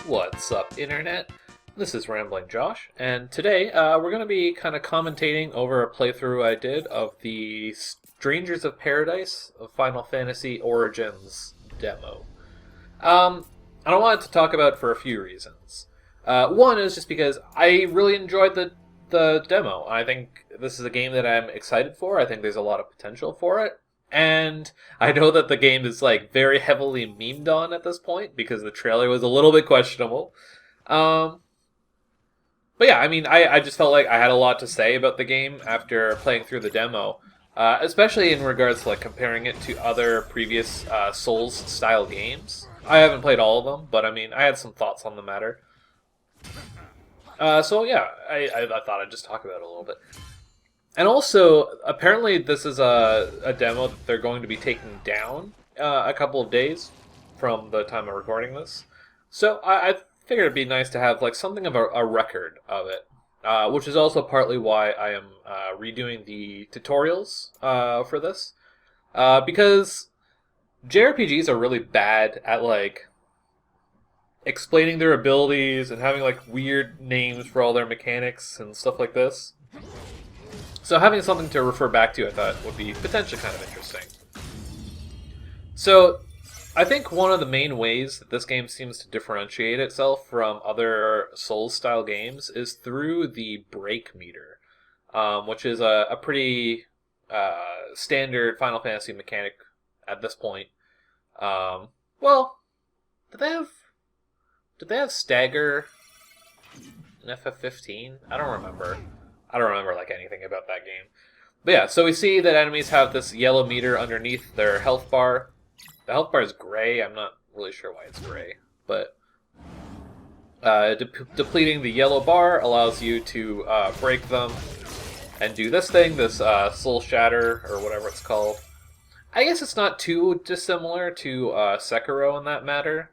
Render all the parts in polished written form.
What's up, Internet? This is Rambling Josh, and today we're going to be kind of commentating over a playthrough I did of the Strangers of Paradise of Final Fantasy Origins demo. I don't want to talk about it for a few reasons. One is just because I really enjoyed the demo. I think this is a game that I'm excited for. I think there's a lot of potential for it. And I know that the game is like very heavily memed on at this point because the trailer was a little bit questionable. But yeah, I mean, I just felt like I had a lot to say about the game after playing through the demo, especially in regards to like comparing it to other previous Souls-style games. I haven't played all of them, but I mean, I had some thoughts on the matter. So yeah, I thought I'd just talk about it a little bit. And also, apparently this is a demo that they're going to be taking down a couple of days from the time of recording this. So I figured it'd be nice to have like something of a record of it, which is also partly why I am redoing the tutorials for this. Because JRPGs are really bad at like explaining their abilities and having like weird names for all their mechanics and stuff like this. So having something to refer back to, I thought, would be potentially kind of interesting. So I think one of the main ways that this game seems to differentiate itself from other Souls-style games is through the break meter, which is a pretty standard Final Fantasy mechanic at this point. Well, did they have stagger in FF15? I don't remember. I don't remember like anything about that game. But yeah, so we see that enemies have this yellow meter underneath their health bar. The health bar is gray. I'm not really sure why it's gray. But depleting the yellow bar allows you to break them and do this thing, this soul shatter, or whatever it's called. I guess it's not too dissimilar to Sekiro in that matter.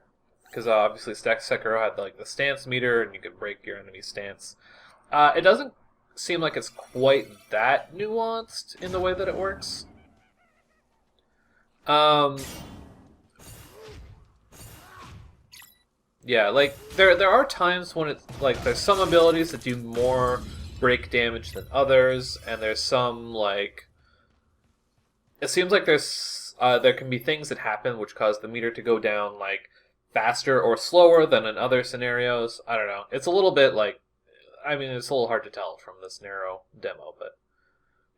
Because obviously Sekiro had like the stance meter and you could break your enemy's stance. It doesn't seem like it's quite that nuanced in the way that it works. Yeah, like there are times when it's like there's some abilities that do more break damage than others, and there's some like it seems like there can be things that happen which cause the meter to go down like faster or slower than in other scenarios. I don't know. It's a little bit like I mean, it's a little hard to tell from this narrow demo, but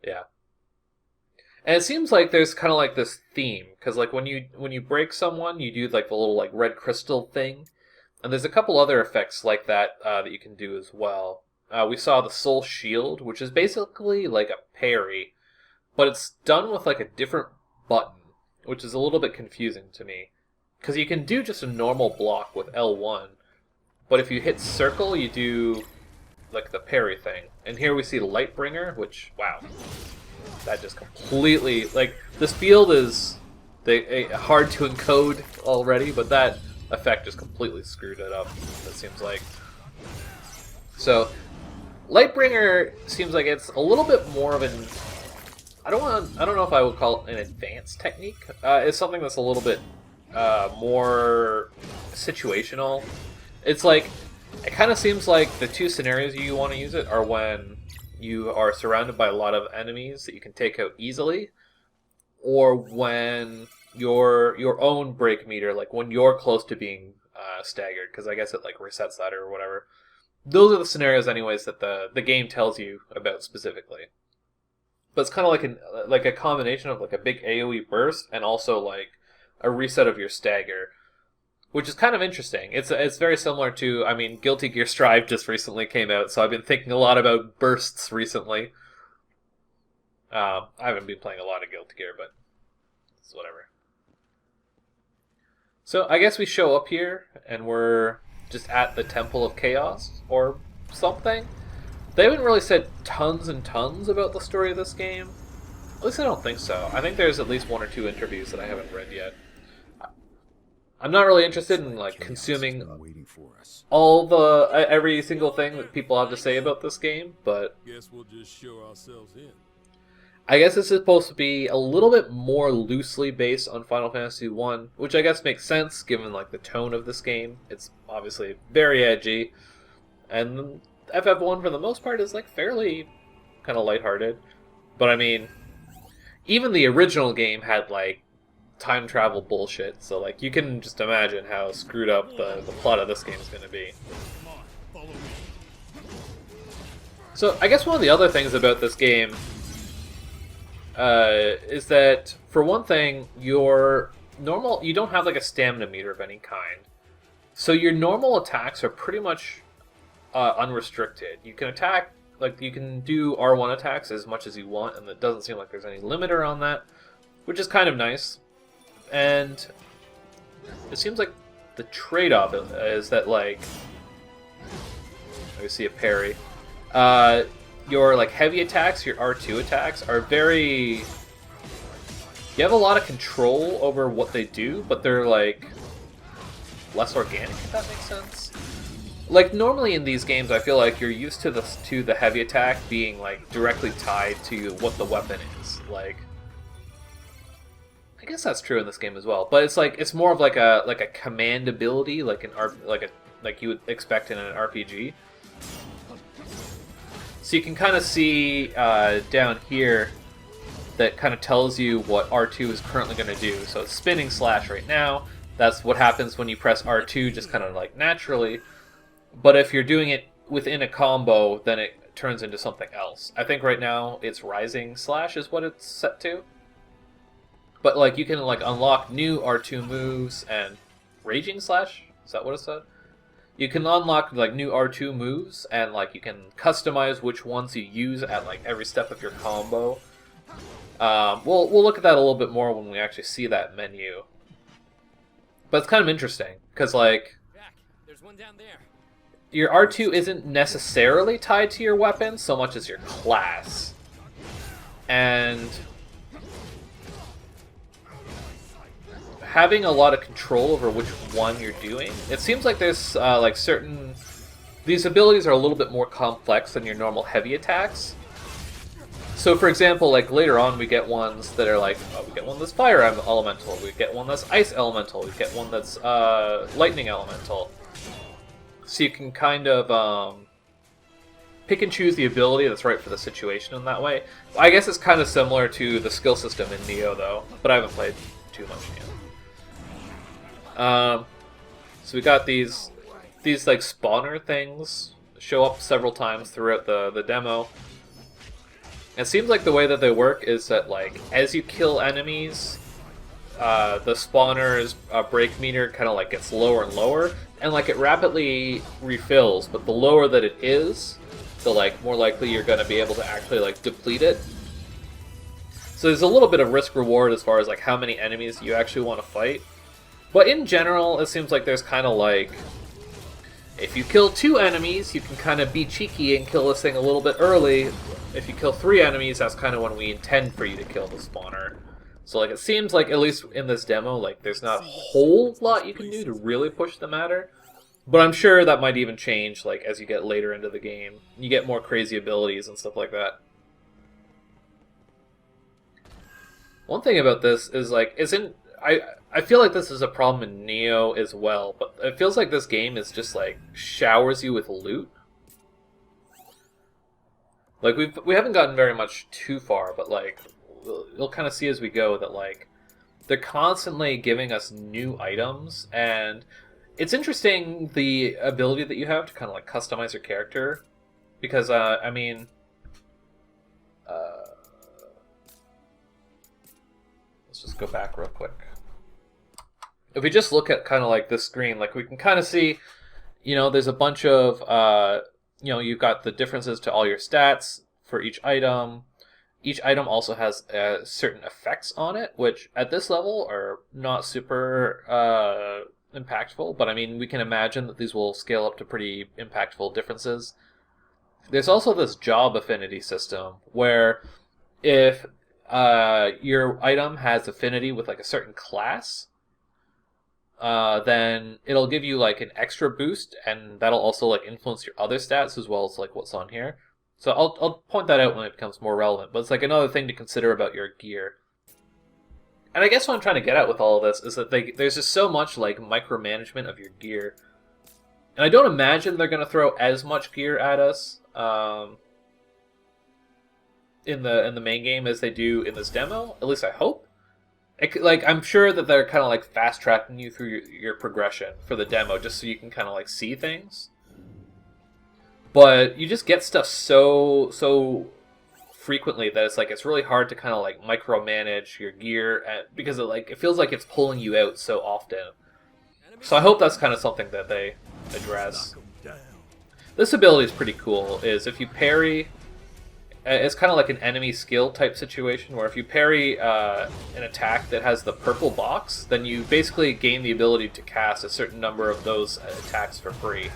yeah. And it seems like there's kind of like this theme, because like when you break someone, you do like the little like red crystal thing, and there's a couple other effects like that that you can do as well. We saw the soul shield, which is basically like a parry, but it's done with like a different button, which is a little bit confusing to me, because you can do just a normal block with L1, but if you hit circle, you do like the parry thing. And here we see Lightbringer, which, wow, that just completely, like, this field is hard to encode already, but that effect just completely screwed it up, it seems like. So, Lightbringer seems like it's a little bit more of an, I don't know if I would call it an advanced technique. It's something that's a little bit more situational. It's like, it kind of seems like the two scenarios you want to use it are when you are surrounded by a lot of enemies that you can take out easily, or when your own break meter, like when you're close to being staggered, because I guess it like resets that or whatever. Those are the scenarios, anyways, that the game tells you about specifically. But it's kind of like a combination of like a big AOE burst and also like a reset of your stagger, which is kind of interesting. It's very similar to, I mean, Guilty Gear Strive just recently came out, so I've been thinking a lot about bursts recently. I haven't been playing a lot of Guilty Gear, but it's whatever. So I guess we show up here, and we're just at the Temple of Chaos, or something. They haven't really said tons and tons about the story of this game. At least I don't think so. I think there's at least one or two interviews that I haven't read yet. I'm not really interested in like consuming all the every single thing that people have to say about this game, but guess we'll just show ourselves in. I guess this is supposed to be a little bit more loosely based on Final Fantasy 1, which I guess makes sense given like the tone of this game. It's obviously very edgy, and FF1 for the most part is like fairly kind of lighthearted. But I mean, even the original game had like time travel bullshit, so like you can just imagine how screwed up the plot of this game is going to be. So I guess one of the other things about this game is that, for one thing, you don't have like a stamina meter of any kind. So your normal attacks are pretty much unrestricted. You can attack, like you can do R1 attacks as much as you want, and it doesn't seem like there's any limiter on that, which is kind of nice. And it seems like the trade-off is that, like, I see a parry. Your like heavy attacks, your R2 attacks, are very... You have a lot of control over what they do, but they're like less organic, if that makes sense. Like normally in these games, I feel like you're used to the heavy attack being like directly tied to what the weapon is. Like, I guess that's true in this game as well, but it's more of like a command ability, like like you would expect in an RPG. So you can kind of see down here that kind of tells you what R2 is currently going to do. So it's spinning slash right now. That's what happens when you press R2 just kind of like naturally. But if you're doing it within a combo, then it turns into something else. I think right now it's rising slash is what it's set to. But like you can like unlock new R2 moves and raging slash? Is that what it said? You can unlock like new R2 moves, and like you can customize which ones you use at like every step of your combo. We'll look at that a little bit more when we actually see that menu. But it's kind of interesting because like there's one down there. Your R2 isn't necessarily tied to your weapon so much as your class, and having a lot of control over which one you're doing. It seems like there's like certain... These abilities are a little bit more complex than your normal heavy attacks. So for example, like later on we get ones that are like, we get one that's fire elemental, we get one that's ice elemental, we get one that's lightning elemental. So you can kind of pick and choose the ability that's right for the situation in that way. I guess it's kind of similar to the skill system in Nioh though, but I haven't played too much Nioh. So we got these like spawner things show up several times throughout the demo. It seems like the way that they work is that like as you kill enemies, the spawner's break meter kind of like gets lower and lower, and like it rapidly refills. But the lower that it is, the like more likely you're going to be able to actually like deplete it. So there's a little bit of risk reward as far as like how many enemies you actually want to fight. But in general, it seems like there's kind of like, if you kill 2 enemies, you can kind of be cheeky and kill this thing a little bit early. If you kill 3 enemies, that's kind of when we intend for you to kill the spawner. So like it seems like, at least in this demo, like there's not a whole lot you can do to really push the matter. But I'm sure that might even change like as you get later into the game. You get more crazy abilities and stuff like that. One thing about this is like, I feel like this is a problem in Nioh as well, but it feels like this game is just like showers you with loot. Like we haven't gotten very much too far, but like you'll kind of see as we go that like they're constantly giving us new items, and it's interesting the ability that you have to kind of like customize your character, because I mean, let's just go back real quick. If we just look at kind of like this screen, like we can kind of see, you know, there's a bunch of, you know, you've got the differences to all your stats for each item. Each item also has certain effects on it, which at this level are not super impactful, but I mean, we can imagine that these will scale up to pretty impactful differences. There's also this job affinity system, where if your item has affinity with like a certain class, then it'll give you like an extra boost, and that'll also like influence your other stats as well as like what's on here. So I'll point that out when it becomes more relevant, but it's like another thing to consider about your gear. And I guess what I'm trying to get at with all of this is that there's just so much like micromanagement of your gear. And I don't imagine they're going to throw as much gear at us in the main game as they do in this demo. At least I hope. I'm sure that they're kind of like fast tracking you through your progression for the demo, just so you can kind of like see things. But you just get stuff so frequently that it's really hard to kind of like micromanage your gear because it feels like it's pulling you out so often. So I hope that's kind of something that they address. This ability is pretty cool. Is if you parry, it's kind of like an enemy skill type situation where if you parry an attack that has the purple box, then you basically gain the ability to cast a certain number of those attacks for free.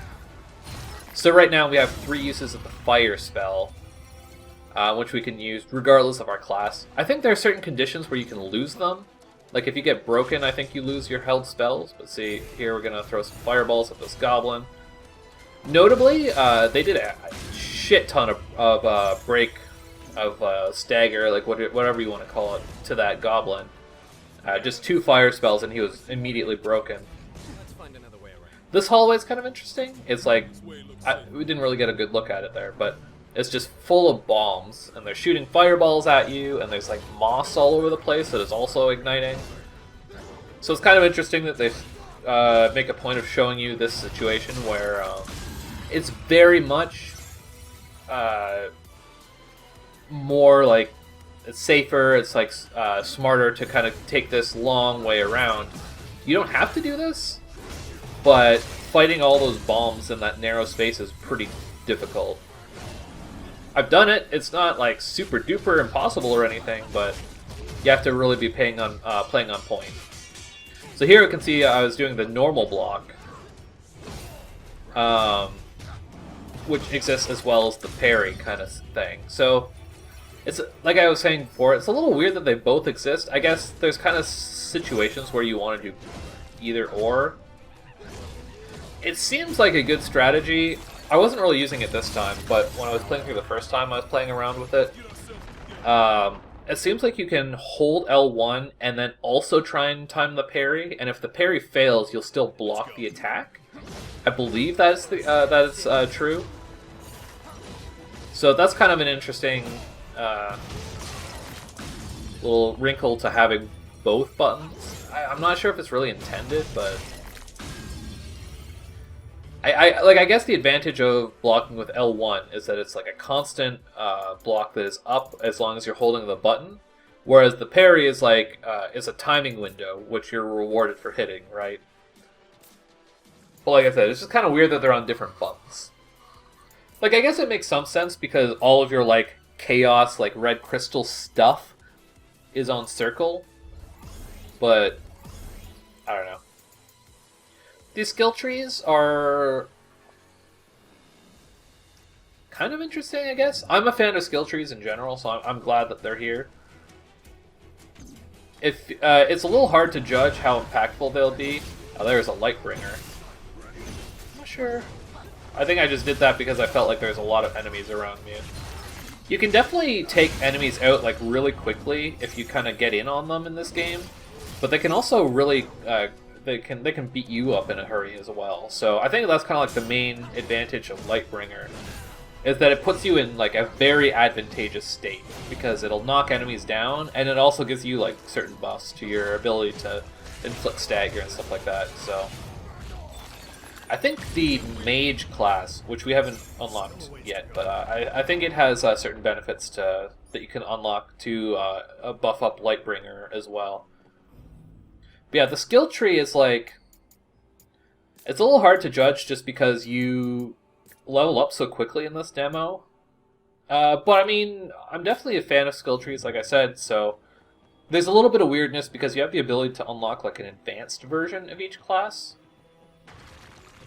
So right now we have 3 uses of the fire spell, which we can use regardless of our class. I think there are certain conditions where you can lose them. Like if you get broken, I think you lose your held spells. But see, here we're going to throw some fireballs at this goblin. Notably, they did a shit ton of break, of stagger, like whatever you want to call it, to that goblin. Just 2 fire spells and he was immediately broken. This hallway is kind of interesting. It's like, we didn't really get a good look at it there, but it's just full of bombs, and they're shooting fireballs at you, and there's like moss all over the place that is also igniting. So it's kind of interesting that they make a point of showing you this situation where it's very much more like it's safer, it's like smarter to kind of take this long way around. You don't have to do this, but fighting all those bombs in that narrow space is pretty difficult. I've done it. It's not like super duper impossible or anything, but you have to really be playing on point. So here you can see I was doing the normal block, which exists as well as the parry kind of thing. So it's like I was saying before, it's a little weird that they both exist. I guess there's kind of situations where you want to do either or. It seems like a good strategy. I wasn't really using it this time, but when I was playing through the first time I was playing around with it, it seems like you can hold L1 and then also try and time the parry, and if the parry fails, you'll still block the attack. I believe that is true. So that's kind of an interesting little wrinkle to having both buttons. I'm not sure if it's really intended, but I guess the advantage of blocking with L1 is that it's like a constant block that is up as long as you're holding the button, whereas the parry is like is a timing window which you're rewarded for hitting, right? But like I said, it's just kind of weird that they're on different buttons. Like I guess it makes some sense because all of your like chaos, like red crystal stuff is on circle, but I don't know. These skill trees are kind of interesting, I guess. I'm a fan of skill trees in general, so I'm glad that they're here. If it's a little hard to judge how impactful they'll be. Oh, there's a Lightbringer. I'm not sure. I think I just did that because I felt like there's a lot of enemies around me. You can definitely take enemies out like really quickly if you kind of get in on them in this game, but they can also really they can beat you up in a hurry as well. So I think that's kind of like the main advantage of Lightbringer, is that it puts you in like a very advantageous state because it'll knock enemies down, and it also gives you like certain buffs to your ability to inflict stagger and stuff like that. So I think the mage class, which we haven't unlocked yet, but I think it has certain benefits that you can unlock to buff up Lightbringer as well. But yeah, the skill tree is like, it's a little hard to judge just because you level up so quickly in this demo. But I mean, I'm definitely a fan of skill trees, like I said, so there's a little bit of weirdness because you have the ability to unlock like an advanced version of each class.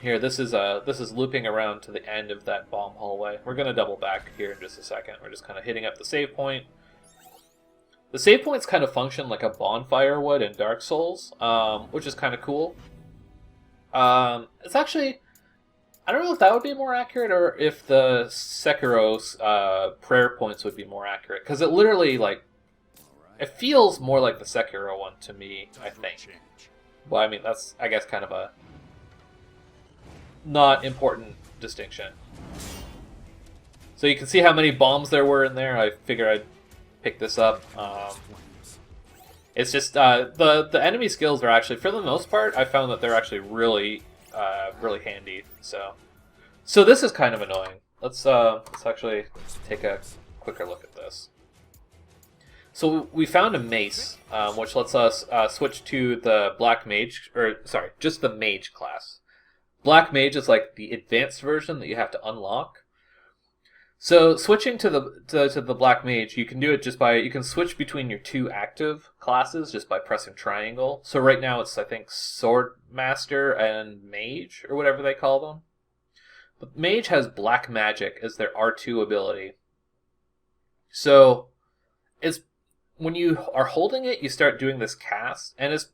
Here, this is looping around to the end of that bomb hallway. We're going to double back here in just a second. We're just kind of hitting up the save point. The save points kind of function like a bonfire would in Dark Souls, which is kind of cool. It's actually, I don't know if that would be more accurate or if the Sekiro's prayer points would be more accurate. Because it literally, like, it feels more like the Sekiro one to me, I think. Well, I mean, that's, I guess, kind of a not important distinction. So you can see how many bombs there were in there. I figured I'd pick this up. It's just, the enemy skills are actually, for the most part, I found that they're actually really, really handy. So this is kind of annoying. Let's actually take a quicker look at this. So we found a mace, which lets us switch to the Black Mage, or sorry, just the Mage class. Black Mage is like the advanced version that you have to unlock. So switching to the Black Mage, you can do it just by, you can switch between your two active classes just by pressing triangle. So right now it's, I think, Sword Master and Mage, or whatever they call them. But Mage has Black Magic as their R2 ability. So it's, when you are holding it, you start doing this cast, and it's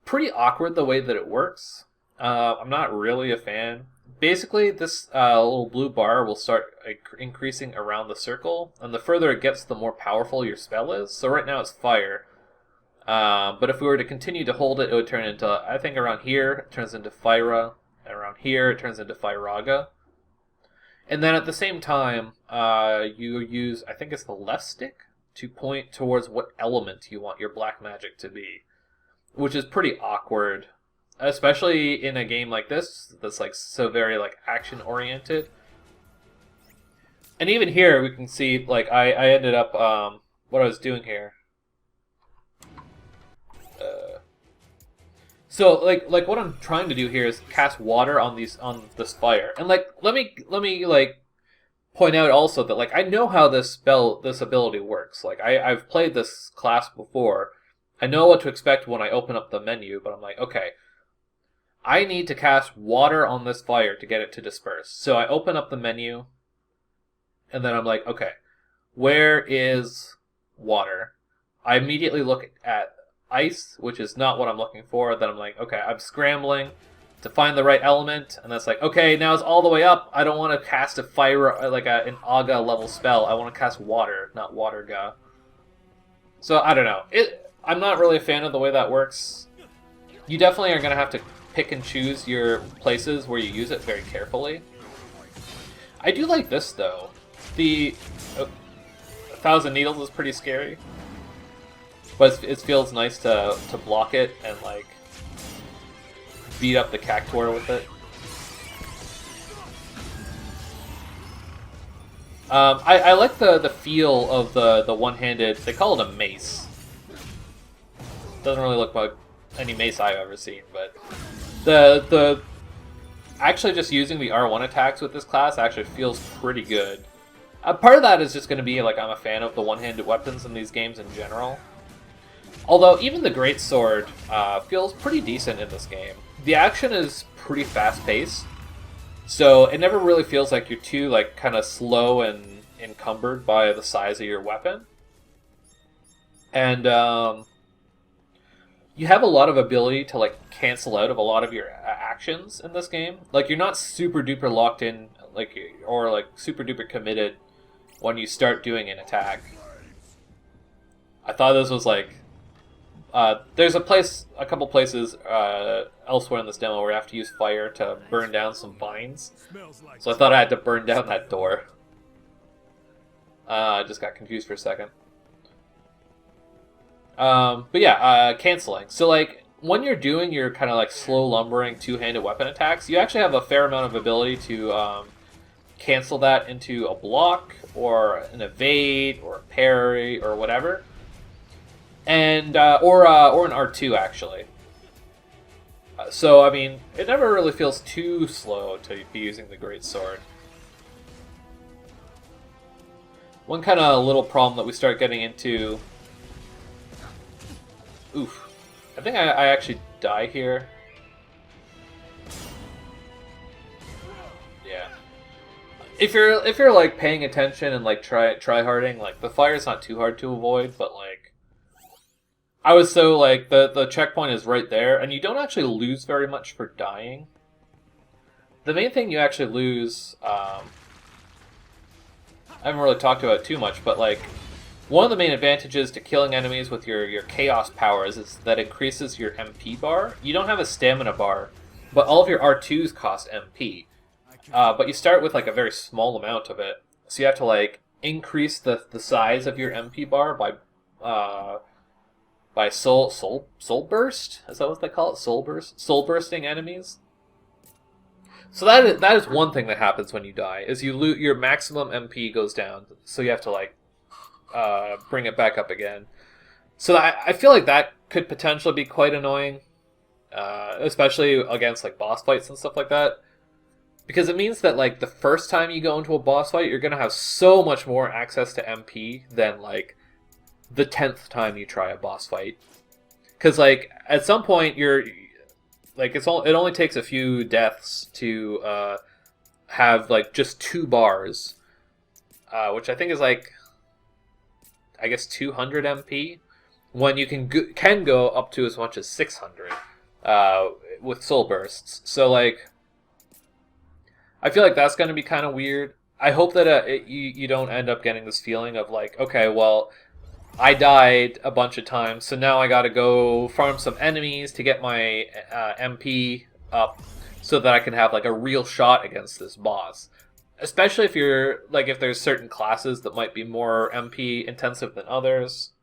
pretty awkward the way that it works. I'm not really a fan. Basically, this little blue bar will start increasing around the circle, and the further it gets, the more powerful your spell is. So right now it's fire. But if we were to continue to hold it, it would turn into, I think around here, it turns into Fyra, and around here, it turns into Fyraga. And then at the same time, you use, I think it's the left stick, to point towards what element you want your black magic to be, which is pretty awkward, especially in a game like this that's like so very like action oriented. And even here we can see like I ended up what I was doing here. So like what I'm trying to do here is cast water on this fire, and like let me like point out also that like I know how this ability works. Like I've played this class before. I know what to expect when I open up the menu, but I'm like, okay, I need to cast water on this fire to get it to disperse. So I open up the menu, and then I'm like, okay, where is water? I immediately look at ice, which is not what I'm looking for. Then I'm like, okay, I'm scrambling to find the right element, and that's like, okay, now it's all the way up. I don't want to cast a fire, like an Aga level spell. I want to cast water, not Waterga. So I don't know. I'm not really a fan of the way that works. You definitely are going to have to pick and choose your places where you use it very carefully. I do like this though. The 1,000 Needles is pretty scary, but it feels nice to block it and like beat up the Cactuar with it. I like the feel of the one-handed. They call it a mace. Doesn't really look like any mace I've ever seen, but the actually just using the R1 attacks with this class actually feels pretty good. Part of that is just going to be like I'm a fan of the one-handed weapons in these games in general. Although even the Greatsword feels pretty decent in this game. The action is pretty fast-paced, so it never really feels like you're too like kind of slow and encumbered by the size of your weapon. And you have a lot of ability to like cancel out of a lot of your actions in this game. Like you're not super duper locked in, like or like super duper committed when you start doing an attack. I thought this was like. There's a couple places elsewhere in this demo where you have to use fire to burn down some vines. So I thought I had to burn down that door. I just got confused for a second. But yeah, canceling. So like, when you're doing your kind of like slow lumbering two-handed weapon attacks, you actually have a fair amount of ability to cancel that into a block, or an evade, or a parry, or whatever. And or an R2 actually. So I mean, it never really feels too slow to be using the Greatsword. One kind of little problem that we start getting into. Oof! I think I actually die here. Yeah. If you're like paying attention and like try-harding, like the fire's not too hard to avoid, but like. I was so, like, the checkpoint is right there, and you don't actually lose very much for dying. the main thing you actually lose, I haven't really talked about it too much, but like one of the main advantages to killing enemies with your chaos powers is that it increases your MP bar. You don't have a stamina bar, but all of your R2s cost MP. But you start with like a very small amount of it, so you have to like increase the size of your MP bar by soul burst. Is that what they call it? Soul bursting enemies. So that is one thing that happens when you die, is you loot your maximum MP goes down, so you have to like bring it back up again. So I feel like that could potentially be quite annoying, especially against like boss fights and stuff like that, because it means that like the first time you go into a boss fight, you're gonna have so much more access to MP than like the 10th time you try a boss fight, because like at some point you're like it only takes a few deaths to have like just 2 bars, which I think is like, I guess 200 MP, when you can go up to as much as 600 with soul bursts. So like, I feel like that's going to be kind of weird. I hope that you don't end up getting this feeling of like, okay, well, I died a bunch of times, so now I gotta go farm some enemies to get my MP up so that I can have like a real shot against this boss. Especially if you're like, if there's certain classes that might be more MP intensive than others.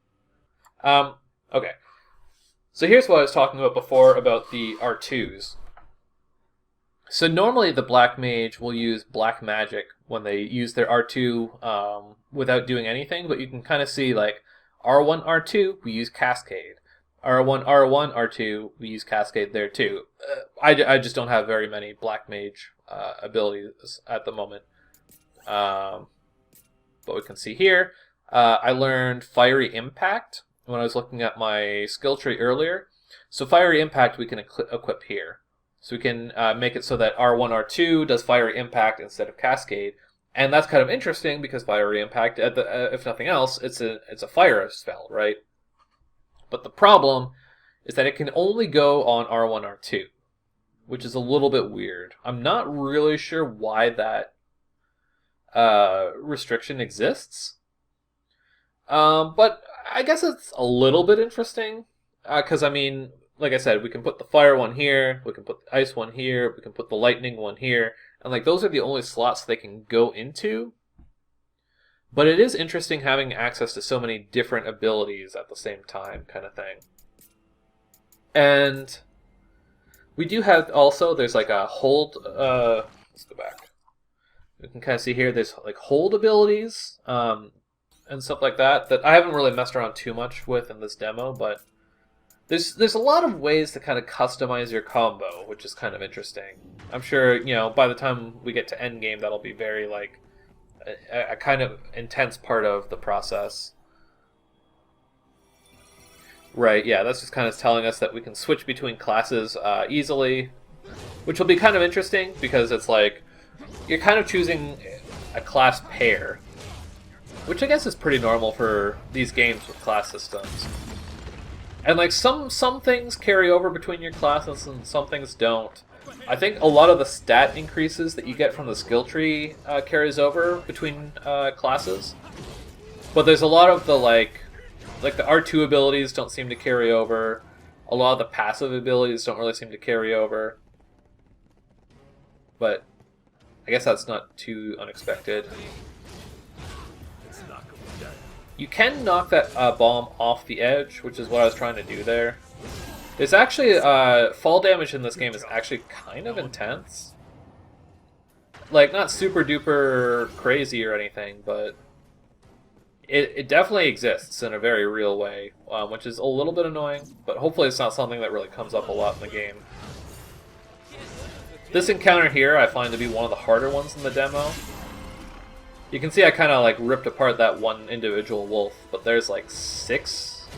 Okay. So here's what I was talking about before about the R2s. So normally the Black Mage will use Black Magic when they use their R2 without doing anything, but you can kind of see like R1, R2, we use Cascade. R1, R1, R2, we use Cascade there too. I just don't have very many Black Mage abilities at the moment. But we can see here, I learned Fiery Impact when I was looking at my skill tree earlier. So Fiery Impact we can equip here. So we can make it so that R1, R2 does Fiery Impact instead of Cascade. And that's kind of interesting because Fiery Impact, if nothing else, it's a fire spell, right? But the problem is that it can only go on R1, R2, which is a little bit weird. I'm not really sure why that restriction exists. But I guess it's a little bit interesting, because I mean, like I said, we can put the fire one here, we can put the ice one here, we can put the lightning one here, and like those are the only slots they can go into. But it is interesting having access to so many different abilities at the same time, kind of thing. And we do have also, there's like a hold, let's go back. You can kind of see here, there's like hold abilities, and stuff like that I haven't really messed around too much with in this demo, but there's a lot of ways to kind of customize your combo, which is kind of interesting. I'm sure, you know, by the time we get to endgame, that'll be very, like, a kind of intense part of the process. Right, yeah, that's just kind of telling us that we can switch between classes easily, which will be kind of interesting, because it's like, you're kind of choosing a class pair, which I guess is pretty normal for these games with class systems. And like some things carry over between your classes and some things don't. I think a lot of the stat increases that you get from the skill tree carries over between classes. But there's a lot of the like the R2 abilities don't seem to carry over. A lot of the passive abilities don't really seem to carry over. But I guess that's not too unexpected. You can knock that bomb off the edge, which is what I was trying to do there. There's actually, fall damage in this game is actually kind of intense. Like, not super duper crazy or anything, but it definitely exists in a very real way, which is a little bit annoying, but hopefully it's not something that really comes up a lot in the game. This encounter here I find to be one of the harder ones in the demo. You can see I kind of like ripped apart that one individual wolf, but there's like 6,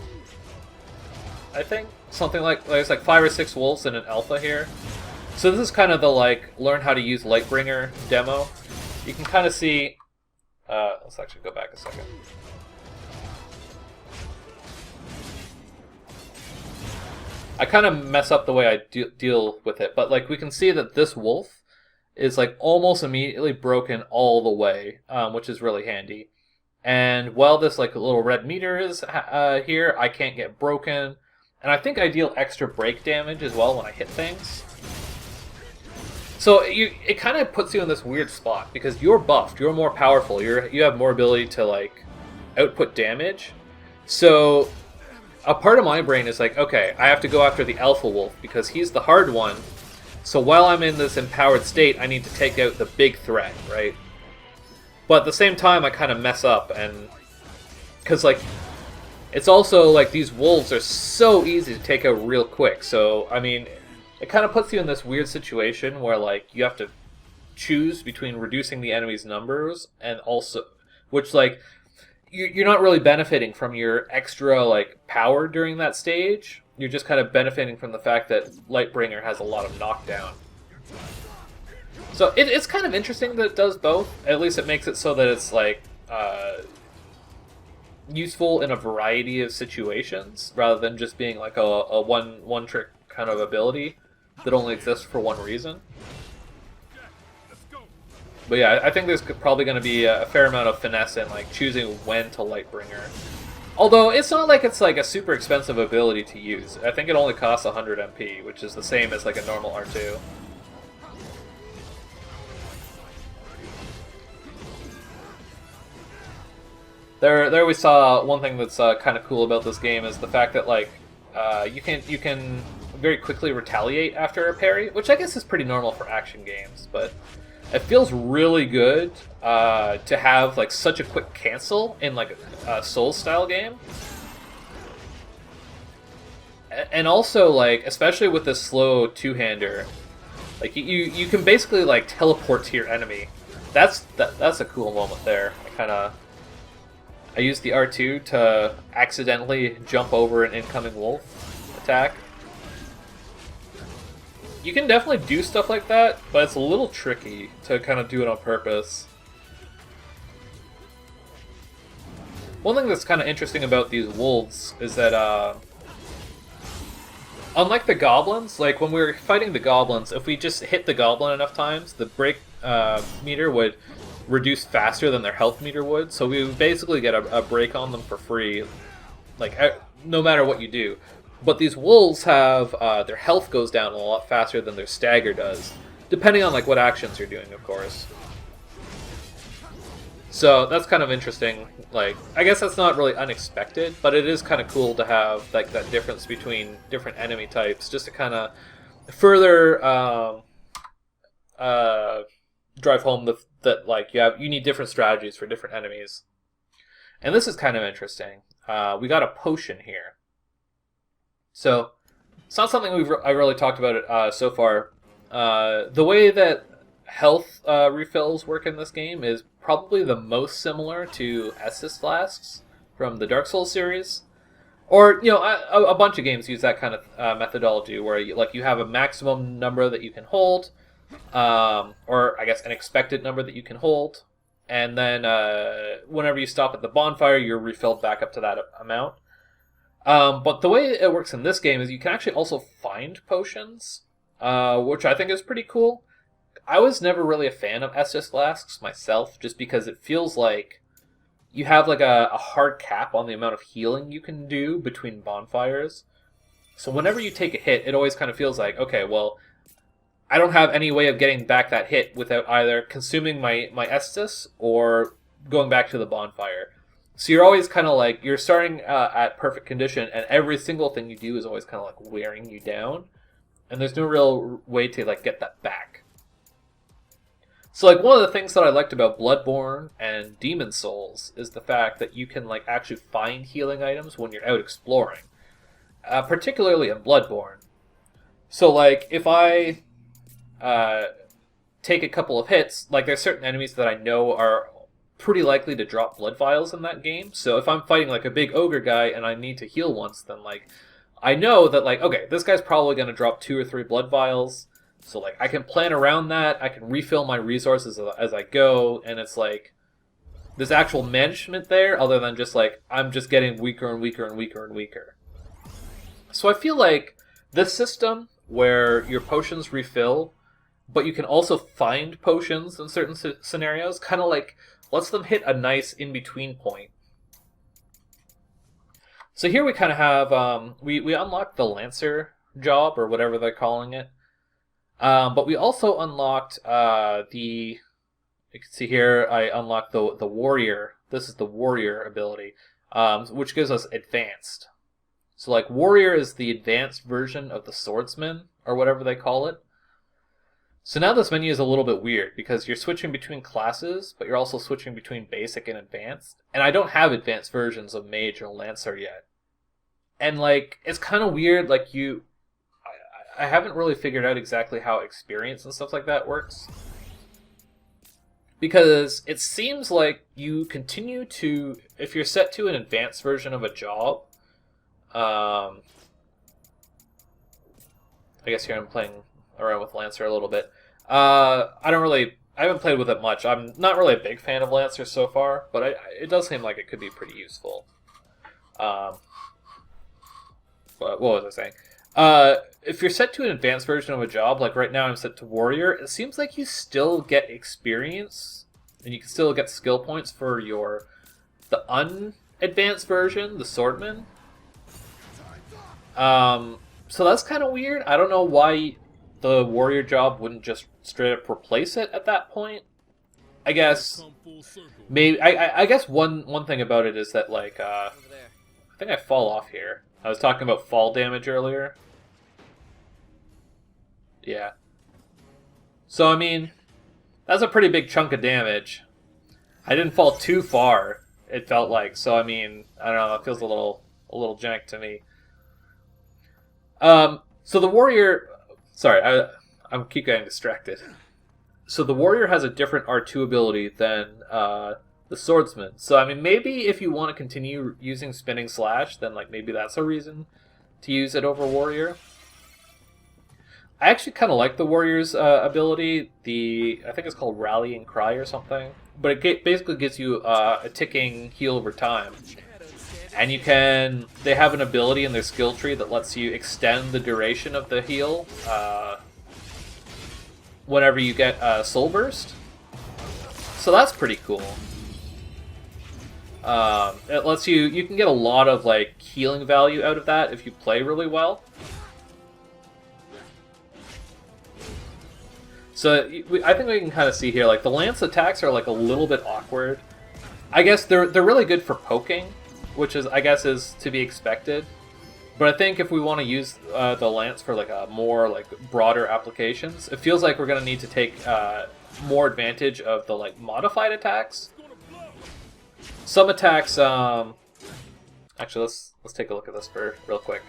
I think? Something like, there's like 5 or 6 wolves in an alpha here. So this is kind of the like, learn how to use Lightbringer demo. You can kind of see, let's actually go back a second. I kind of mess up the way I deal with it, but like we can see that this wolf is like almost immediately broken all the way, which is really handy. And while this like little red meter is here, I can't get broken, and I think I deal extra break damage as well when I hit things. So it kind of puts you in this weird spot because you're buffed, you're more powerful, you have more ability to like output damage. So a part of my brain is like, okay, I have to go after the Alpha Wolf because he's the hard one. So while I'm in this empowered state, I need to take out the big threat, right? But at the same time, I kind of mess up, and because like it's also like these wolves are so easy to take out real quick. So I mean, it kind of puts you in this weird situation where like you have to choose between reducing the enemy's numbers and also, which like you're not really benefiting from your extra like power during that stage. You're just kind of benefiting from the fact that Lightbringer has a lot of knockdown. So it's kind of interesting that it does both. At least it makes it so that it's like useful in a variety of situations rather than just being like a one trick kind of ability that only exists for one reason. But yeah, I think there's probably going to be a fair amount of finesse in like choosing when to Lightbringer. Although it's not like it's like a super expensive ability to use. I think it only costs 100 MP, which is the same as like a normal R2. There we saw one thing that's kind of cool about this game is the fact that like you can very quickly retaliate after a parry, which I guess is pretty normal for action games, but it feels really good to have like such a quick cancel in like a Souls style game. And also like especially with this slow two-hander, like you can basically like teleport to your enemy. That's a cool moment there. I used the R2 to accidentally jump over an incoming wolf attack. You can definitely do stuff like that, but it's a little tricky to kind of do it on purpose. One thing that's kind of interesting about these wolves is that, unlike the goblins, like when we were fighting the goblins, if we just hit the goblin enough times, the break meter would reduce faster than their health meter would, so we would basically get a break on them for free, like no matter what you do. But these wolves have their health goes down a lot faster than their stagger does, depending on like what actions you're doing, of course. So that's kind of interesting. Like, I guess that's not really unexpected, but it is kind of cool to have like that difference between different enemy types, just to kind of further drive home that like you need different strategies for different enemies. And this is kind of interesting. We got a potion here. So it's not something I really talked about it so far. The way that health refills work in this game is probably the most similar to Estus flasks from the Dark Souls series, or a bunch of games use that kind of methodology where you have a maximum number that you can hold, or I guess an expected number that you can hold, and then whenever you stop at the bonfire, you're refilled back up to that amount. But the way it works in this game is you can actually also find potions, which I think is pretty cool. I was never really a fan of Estus flasks myself, just because it feels like you have like a hard cap on the amount of healing you can do between bonfires. So whenever you take a hit, it always kind of feels like, okay, well, I don't have any way of getting back that hit without either consuming my Estus or going back to the bonfire. So you're always kind of like, you're starting at perfect condition, and every single thing you do is always kind of like wearing you down, and there's no real way to like get that back. So like one of the things that I liked about Bloodborne and Demon Souls is the fact that you can like actually find healing items when you're out exploring, particularly in Bloodborne. So like if I take a couple of hits, like there's certain enemies that I know are pretty likely to drop blood vials in that game. So if I'm fighting like a big ogre guy and I need to heal once, then like I know that like, okay, this guy's probably going to drop 2 or 3 blood vials. So like I can plan around that. I can refill my resources as I go, and it's like there's actual management there other than just like I'm just getting weaker and weaker and weaker and weaker. So I feel like this system where your potions refill but you can also find potions in certain scenarios, kind of like lets them hit a nice in-between point. So here we kind of have, we unlocked the Lancer job, or whatever they're calling it. But we also unlocked you can see here, I unlocked the Warrior. This is the Warrior ability, which gives us Advanced. So like Warrior is the advanced version of the Swordsman, or whatever they call it. So now this menu is a little bit weird, because you're switching between classes, but you're also switching between basic and advanced. And I don't have advanced versions of Mage or Lancer yet. And like, it's kind of weird, like I haven't really figured out exactly how experience and stuff like that works. Because it seems like you continue to, if you're set to an advanced version of a job, I guess here I'm playing around with Lancer a little bit. I haven't played with it much. I'm not really a big fan of Lancer so far, but it does seem like it could be pretty useful. But what was I saying? If you're set to an advanced version of a job, like right now I'm set to Warrior, it seems like you still get experience, and you can still get skill points for the unadvanced version, the Swordman. So that's kind of weird. I don't know why the Warrior job wouldn't just straight up replace it at that point. I guess maybe I guess one thing about it is that like I think I fall off here. I was talking about fall damage earlier. Yeah. So I mean, that's a pretty big chunk of damage. I didn't fall too far, it felt like. So I mean, I don't know, it feels a little jank to me. So the Warrior, sorry, I keep getting distracted. So the Warrior has a different R2 ability than the Swordsman. So I mean, maybe if you want to continue using Spinning Slash, then like maybe that's a reason to use it over Warrior. I actually kind of like the Warrior's ability. I think it's called Rallying Cry or something. But it basically gives you a ticking heal over time. And they have an ability in their skill tree that lets you extend the duration of the heal whenever you get Soul Burst. So that's pretty cool. It lets you can get a lot of like healing value out of that if you play really well. So I think we can kind of see here, like the lance attacks are like a little bit awkward. I guess they're really good for poking, which is is to be expected. But I think if we want to use the lance for like a more like broader applications, it feels like we're going to need to take more advantage of the like modified attacks. Some attacks, actually let's take a look at this for real quick.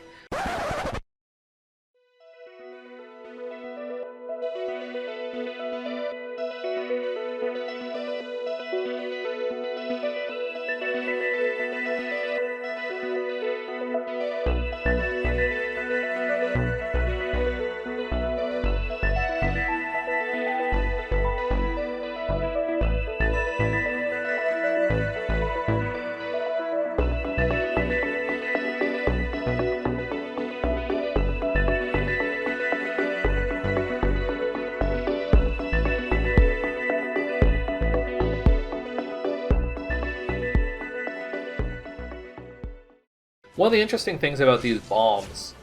One of the interesting things about these bombs,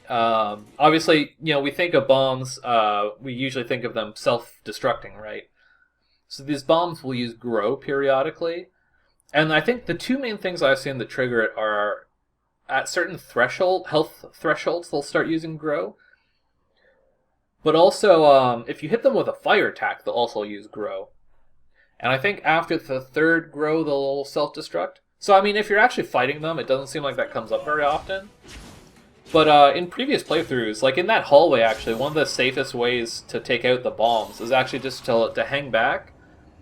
obviously, we think of bombs, we usually think of them self-destructing, right? So these bombs will use grow periodically, and I think the two main things I've seen that trigger it are at certain health thresholds, they'll start using grow. But also, if you hit them with a fire attack, they'll also use grow. And I think after the third grow, they'll self-destruct. So, I mean, if you're actually fighting them, it doesn't seem like that comes up very often. But in previous playthroughs, like in that hallway, actually, one of the safest ways to take out the bombs is actually just to hang back,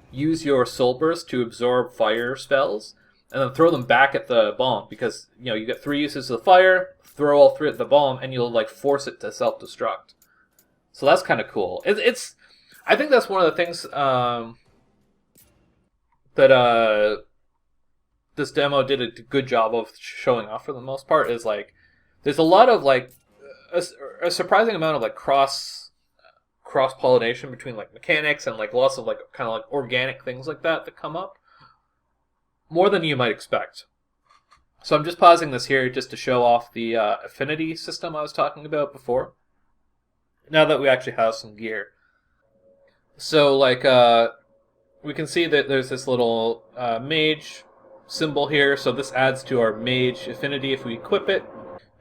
use your Soul Burst to absorb fire spells, and then throw them back at the bomb. Because, you get 3 uses of the fire, throw all 3 at the bomb, and you'll, like, force it to self-destruct. So that's kind of cool. I think that's one of the things that this demo did a good job of showing off for the most part, is like there's a lot of like a surprising amount of like cross cross-pollination between like mechanics and like lots of like kind of like organic things like that come up. More than you might expect. So I'm just pausing this here just to show off the affinity system I was talking about before. Now that we actually have some gear. So like we can see that there's this little mage symbol here. So this adds to our mage affinity if we equip it.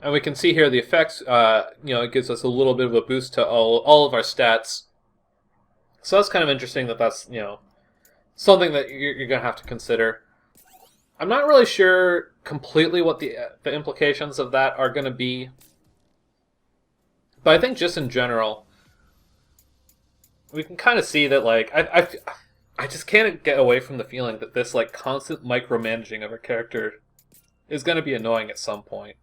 And we can see here the effects, it gives us a little bit of a boost to all of our stats. So that's kind of interesting that's, something that you're going to have to consider. I'm not really sure completely what the implications of that are going to be. But I think just in general, we can kind of see that, like, I just can't get away from the feeling that this, like, constant micromanaging of our character is going to be annoying at some point.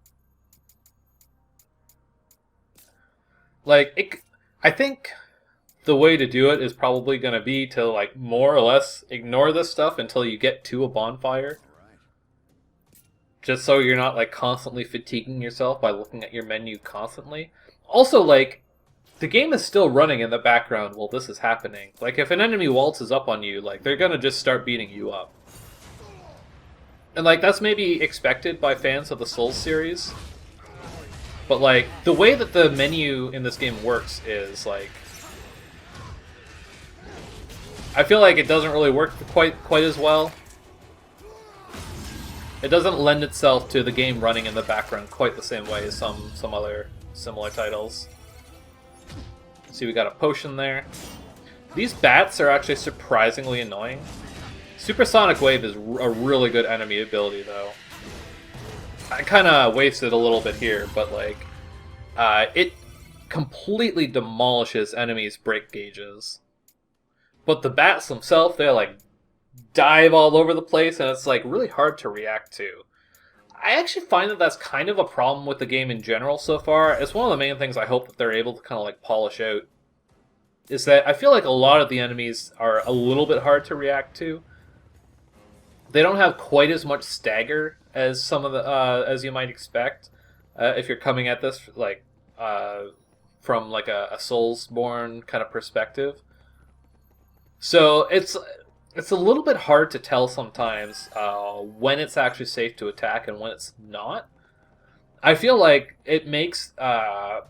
Like, I think the way to do it is probably going to be to, like, more or less ignore this stuff until you get to a bonfire. Just so you're not, like, constantly fatiguing yourself by looking at your menu constantly. Also, like, the game is still running in the background while this is happening. Like, if an enemy waltzes up on you, like, they're going to just start beating you up. And, like, that's maybe expected by fans of the Souls series. But, like, the way that the menu in this game works is, like... I feel like it doesn't really work quite as well. It doesn't lend itself to the game running in the background quite the same way as some other similar titles. See, we got a potion there. These bats are actually surprisingly annoying. Supersonic Wave is a really good enemy ability, though. I kind of wasted a little bit here, but like, it completely demolishes enemies' break gauges. But the bats themselves, they like dive all over the place, and it's like really hard to react to. I actually find that that's kind of a problem with the game in general so far. It's one of the main things I hope that they're able to kind of like polish out. Is that I feel like a lot of the enemies are a little bit hard to react to. They don't have quite as much stagger as some of the as you might expect if you're coming at this like from like a soulsborne kind of perspective. So it's a little bit hard to tell sometimes when it's actually safe to attack and when it's not. I feel like it makes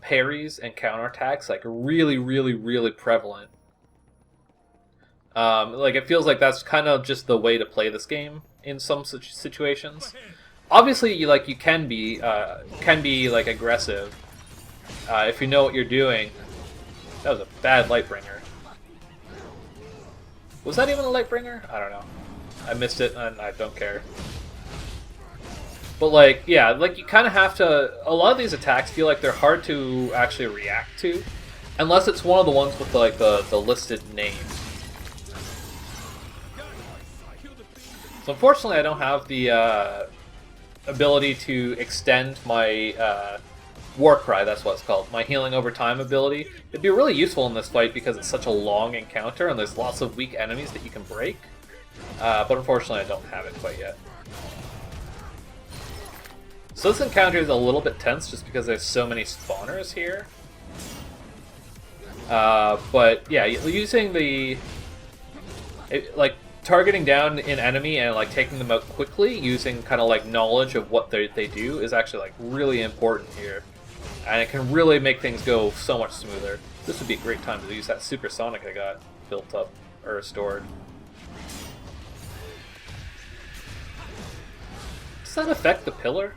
parries and counterattacks like really, really, really prevalent. Like it feels like that's kind of just the way to play this game in some such situations. Obviously, you can be like aggressive if you know what you're doing. That was a bad Lightbringer. Was that even a Lightbringer? I don't know. I missed it and I don't care. But like, yeah, like you kind of have to. A lot of these attacks feel like they're hard to actually react to, unless it's one of the ones with like the listed name. So unfortunately, I don't have the ability to extend my War Cry. That's what it's called. My healing over time ability. It'd be really useful in this fight because it's such a long encounter and there's lots of weak enemies that you can break. But unfortunately, I don't have it quite yet. So this encounter is a little bit tense just because there's so many spawners here. But yeah, using the like targeting down an enemy and like taking them out quickly using kind of like knowledge of what they do is actually like really important here, and it can really make things go so much smoother. This would be a great time to use that supersonic I got built up or stored. Does that affect the pillar?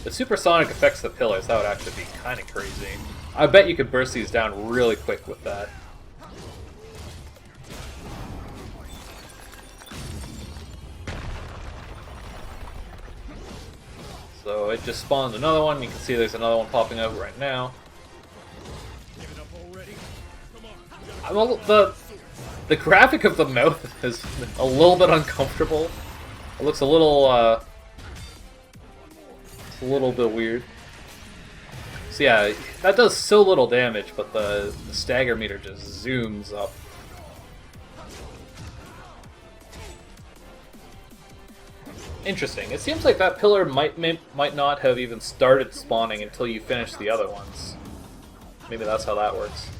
The supersonic affects the pillars. That would actually be kind of crazy. I bet you could burst these down really quick with that. So it just spawned another one. You can see there's another one popping up right now. The graphic of the mouth is a little bit uncomfortable. It looks a little bit weird. So yeah, that does so little damage, but the stagger meter just zooms up. Interesting. It seems like that pillar might not have even started spawning until you finish the other ones. Maybe that's how that works.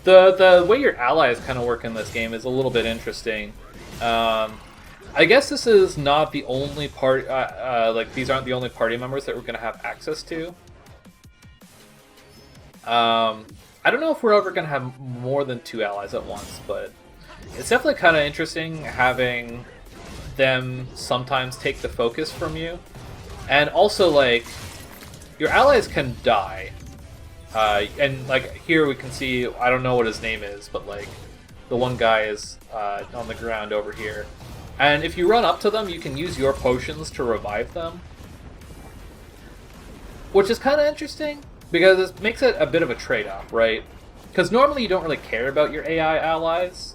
The way your allies kind of work in this game is a little bit interesting. I guess this is not the only part. Like these aren't the only party members that we're going to have access to. I don't know if we're ever going to have more than 2 allies at once, but it's definitely kind of interesting having them sometimes take the focus from you. And also, like, your allies can die. And, like, here we can see, I don't know what his name is, but, like, the one guy is on the ground over here. And if you run up to them, you can use your potions to revive them. Which is kind of interesting, because it makes it a bit of a trade-off, right? Because normally you don't really care about your AI allies,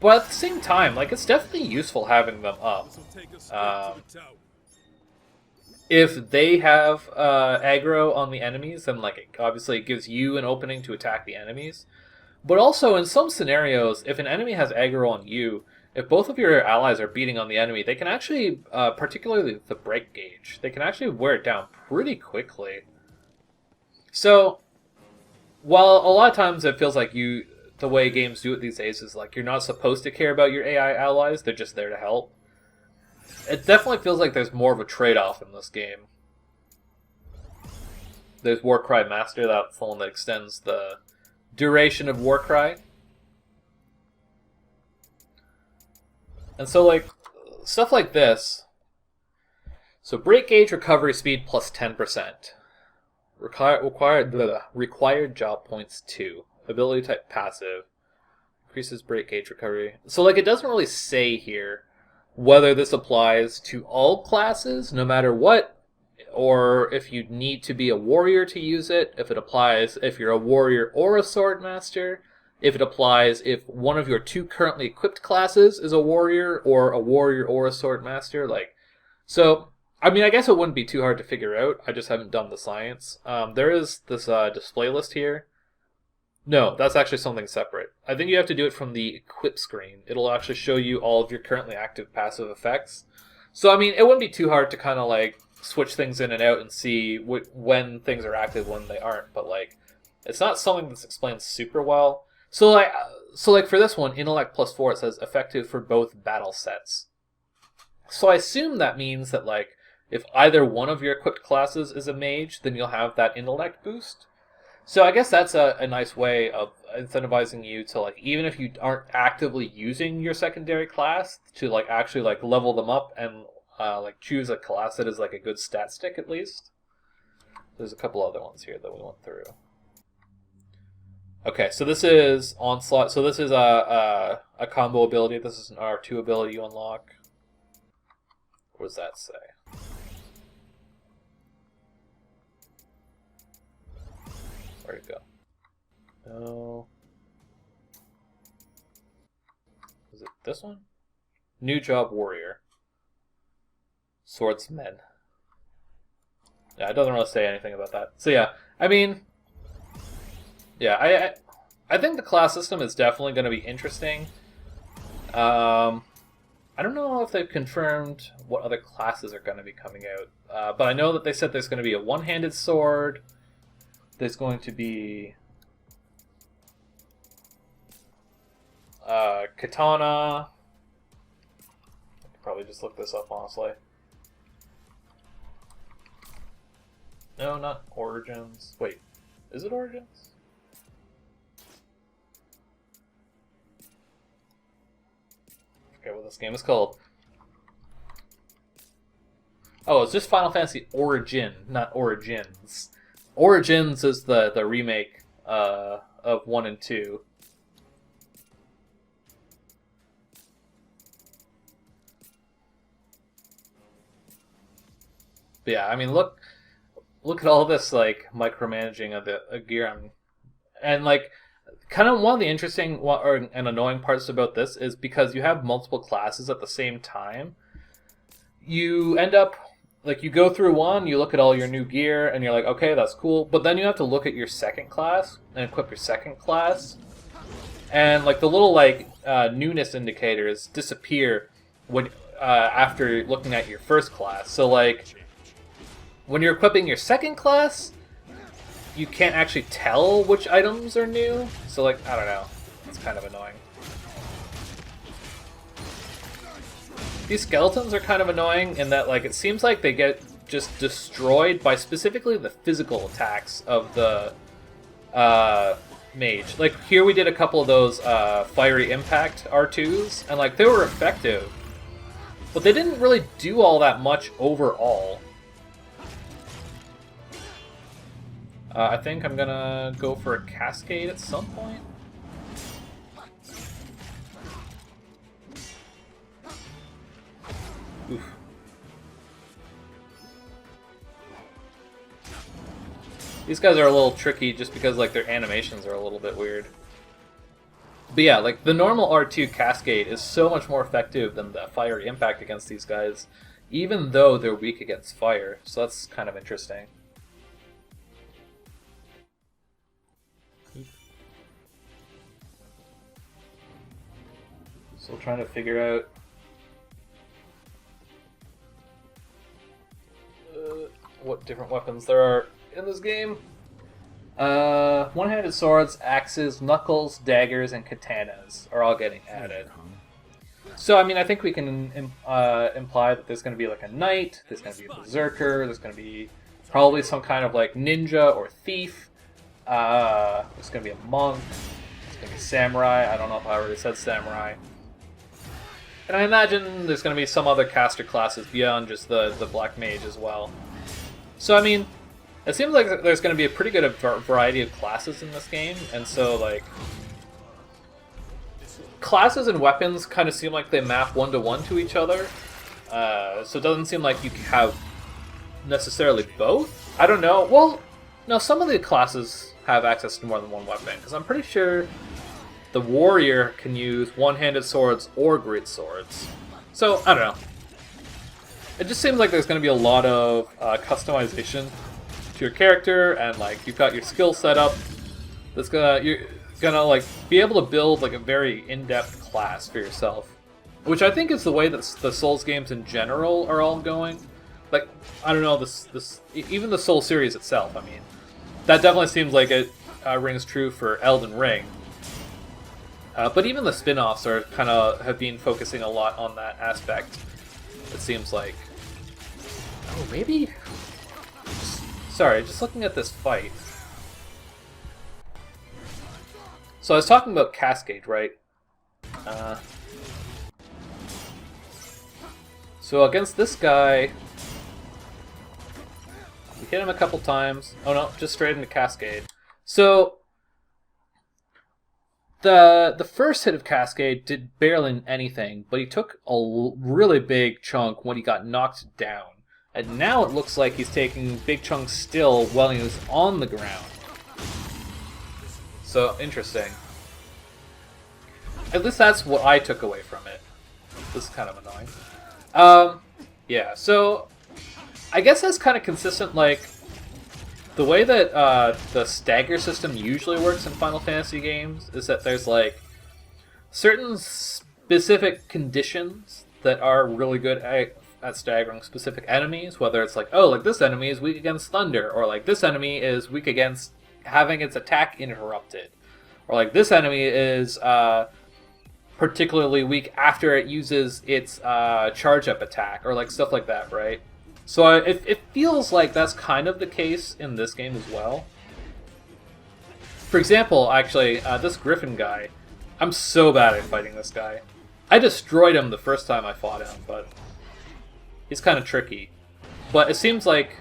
but at the same time, like, it's definitely useful having them up. If they have aggro on the enemies, then, like, obviously it gives you an opening to attack the enemies. But also, in some scenarios, if an enemy has aggro on you, if both of your allies are beating on the enemy, they can actually, particularly the break gauge, they can actually wear it down pretty quickly. So, while a lot of times it feels like the way games do it these days is like you're not supposed to care about your AI allies, they're just there to help. It definitely feels like there's more of a trade-off in this game. There's Warcry Master, that's the one that extends the duration of Warcry. And so, like, stuff like this. So, break gauge recovery speed plus 10%. Required job points 2. Ability type passive. Increases break gauge recovery. So, like, it doesn't really say here whether this applies to all classes, no matter what, or if you need to be a warrior to use it, if it applies if you're a warrior or a sword master, if it applies if one of your 2 currently equipped classes is a warrior or a sword master. Like, so, I mean, I guess it wouldn't be too hard to figure out. I just haven't done the science. There is this display list here. No, that's actually something separate. I think you have to do it from the equip screen. It'll actually show you all of your currently active passive effects. So, I mean, it wouldn't be too hard to kind of, like, switch things in and out and see when things are active, when they aren't. But, like, it's not something that's explained super well. So, like for this one, Intellect plus 4, it says effective for both battle sets. So I assume that means that, like, if either one of your equipped classes is a mage, then you'll have that Intellect boost. So I guess that's a nice way of incentivizing you to, like, even if you aren't actively using your secondary class, to, like, actually, like, level them up and, like, choose a class that is, like, a good stat stick at least. There's a couple other ones here that we went through. Okay, so this is Onslaught. So this is a combo ability. This is an R2 ability you unlock. What does that say? Where'd it go? No. Is it this one? New job warrior. Swordsman. Yeah, it doesn't really say anything about that. So yeah, I mean, yeah, I think the class system is definitely going to be interesting. I don't know if they've confirmed what other classes are going to be coming out, but I know that they said there's going to be a one-handed sword. There's going to be katana. I could probably just look this up, honestly. No, not Origins. Wait, is it Origins? I forget what this game is called. Oh, it's just Final Fantasy Origin, not Origins. Origins is the remake of 1 and 2. But yeah, I mean, look at all this, like, micromanaging of the gear, and, like, kind of one of the interesting and annoying parts about this is because you have multiple classes at the same time, you end up, like, you go through one, you look at all your new gear, and you're like, okay, that's cool, but then you have to look at your second class and equip your second class, and, like, the little, like, newness indicators disappear when after looking at your first class. So, like, when you're equipping your second class, you can't actually tell which items are new. So like, I don't know. It's kind of annoying. These skeletons are kind of annoying in that like it seems like they get just destroyed by specifically the physical attacks of the mage. Like here we did a couple of those fiery impact R2s, and like they were effective, but they didn't really do all that much overall. I think I'm gonna go for a cascade at some point. Oof. These guys are a little tricky just because like their animations are a little bit weird. But yeah, like the normal R2 cascade is so much more effective than the fiery impact against these guys, even though they're weak against fire. So that's kind of interesting. Still trying to figure out what different weapons there are in this game. One-handed swords, axes, knuckles, daggers, and katanas are all getting added. So, I mean, I think we can imply that there's going to be like a knight, there's going to be a berserker, there's going to be probably some kind of like ninja or thief, there's going to be a monk, there's going to be samurai, I don't know if I already said samurai. And I imagine there's going to be some other caster classes beyond just the black mage as well. So, I mean, it seems like there's going to be a pretty good variety of classes in this game, and so, like, classes and weapons kind of seem like they map one-to-one to each other, so it doesn't seem like you have necessarily both. I don't know. Well, no, some of the classes have access to more than one weapon, because I'm pretty sure the warrior can use one-handed swords or great swords. So, I don't know. It just seems like there's going to be a lot of customization to your character, and like you've got your skill set up. You're gonna like be able to build like a very in-depth class for yourself, which I think is the way that the Souls games in general are all going. Like I don't know even the Soul series itself. I mean, that definitely seems like it rings true for Elden Ring. But even the spin-offs are kind of have been focusing a lot on that aspect. It seems like. Oh, maybe. Sorry, just looking at this fight. So I was talking about Cascade, right? So against this guy, we hit him a couple times. Oh no, just straight into Cascade. So the first hit of Cascade did barely anything, but he took a really big chunk when he got knocked down. And now it looks like he's taking big chunks still while he was on the ground. So, interesting. At least that's what I took away from it. This is kind of annoying. Yeah, so I guess that's kind of consistent, like, the way that the stagger system usually works in Final Fantasy games is that there's, like, certain specific conditions that are really good at staggering specific enemies, whether it's like, oh, like this enemy is weak against thunder, or like this enemy is weak against having its attack interrupted, or like this enemy is particularly weak after it uses its charge up attack, or like stuff like that, right? So it feels like that's kind of the case in this game as well. For example, actually, this Griffin guy, I'm so bad at fighting this guy. I destroyed him the first time I fought him, but he's kind of tricky. But it seems like,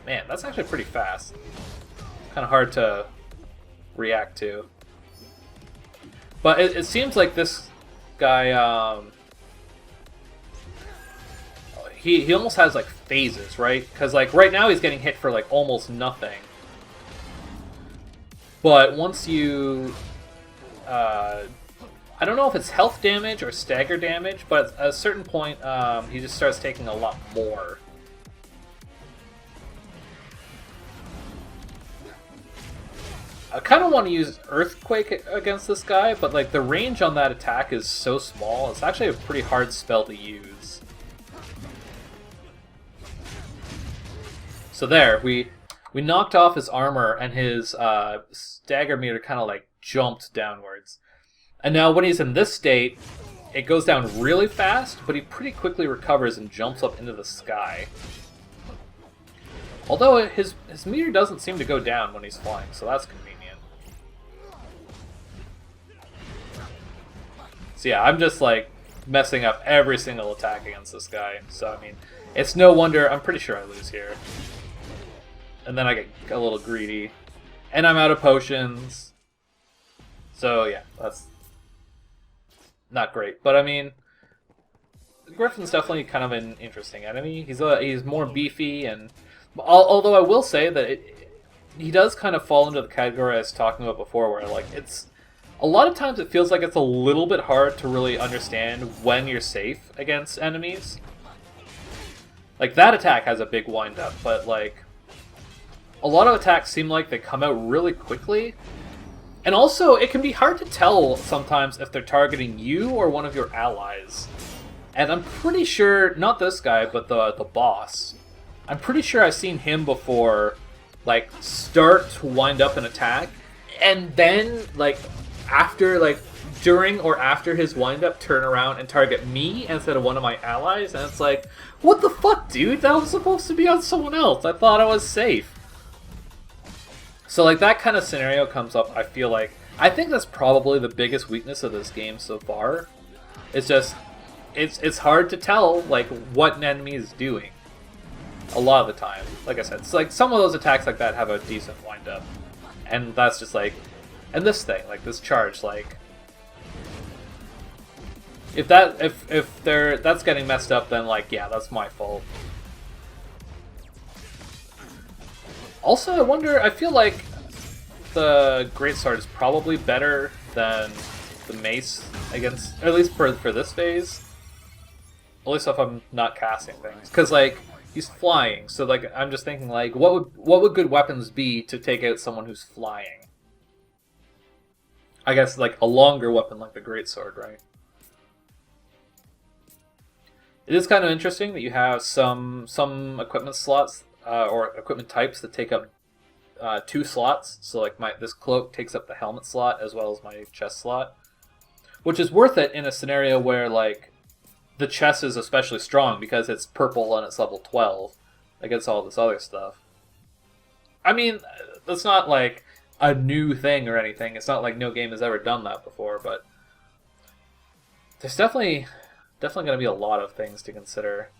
man, that's actually pretty fast. Kind of hard to react to. But it seems like this guy, he almost has like phases, right? Because like right now he's getting hit for like almost nothing. But once you, I don't know if it's health damage or stagger damage, but at a certain point, he just starts taking a lot more. I kind of want to use Earthquake against this guy, but like the range on that attack is so small, it's actually a pretty hard spell to use. So there, we We knocked off his armor, and his stagger meter kind of like jumped downwards. And now when he's in this state, it goes down really fast, but he pretty quickly recovers and jumps up into the sky. Although his meter doesn't seem to go down when he's flying, so that's convenient. So yeah, I'm just like messing up every single attack against this guy. So I mean, it's no wonder, I'm pretty sure I lose here. And then I get a little greedy. And I'm out of potions. So yeah, that's not great. But I mean, Griffin's definitely kind of an interesting enemy. He's more beefy, and although I will say that he does kind of fall into the category I was talking about before, where like it's a lot of times it feels like it's a little bit hard to really understand when you're safe against enemies. Like that attack has a big wind up, but like a lot of attacks seem like they come out really quickly. And also, it can be hard to tell sometimes if they're targeting you or one of your allies. And I'm pretty sure, not this guy, but the boss. I'm pretty sure I've seen him before, like, start to wind up an attack, and then, like, after, like, during or after his wind up, turn around and target me instead of one of my allies, and it's like, what the fuck, dude? That was supposed to be on someone else. I thought I was safe. So like that kind of scenario comes up, I feel like. I think that's probably the biggest weakness of this game so far. It's just, it's hard to tell like what an enemy is doing. A lot of the time. Like I said, it's like some of those attacks like that have a decent wind up. And that's just like, and this thing, like this charge, like if that's getting messed up, then like yeah, that's my fault. Also, I wonder, I feel like the Greatsword is probably better than the Mace against, or at least for this phase. At least if I'm not casting things. Because, like, he's flying, so, like, I'm just thinking, like, what would good weapons be to take out someone who's flying? I guess, like, a longer weapon like the Greatsword, right? It is kind of interesting that you have some equipment slots or equipment types that take up 2 slots. So like this cloak takes up the helmet slot as well as my chest slot, which is worth it in a scenario where like the chest is especially strong because it's purple and it's level 12 against all this other stuff. I mean, that's not like a new thing or anything. It's not like no game has ever done that before, but there's definitely going to be a lot of things to consider.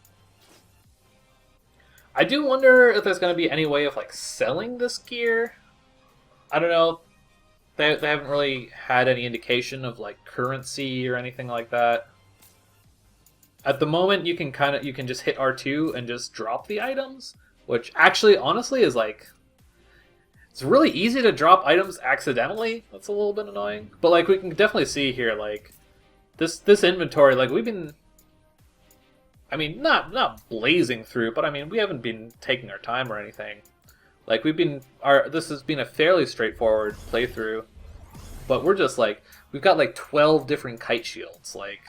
I do wonder if there's going to be any way of like selling this gear. I don't know. They haven't really had any indication of like currency or anything like that. At the moment, you can just hit R2 and just drop the items, which actually honestly is like, it's really easy to drop items accidentally. That's a little bit annoying. But like we can definitely see here, like this inventory, like we've been, I mean, not blazing through, but I mean, we haven't been taking our time or anything. Like this has been a fairly straightforward playthrough, but we're just like, we've got like 12 different kite shields. Like,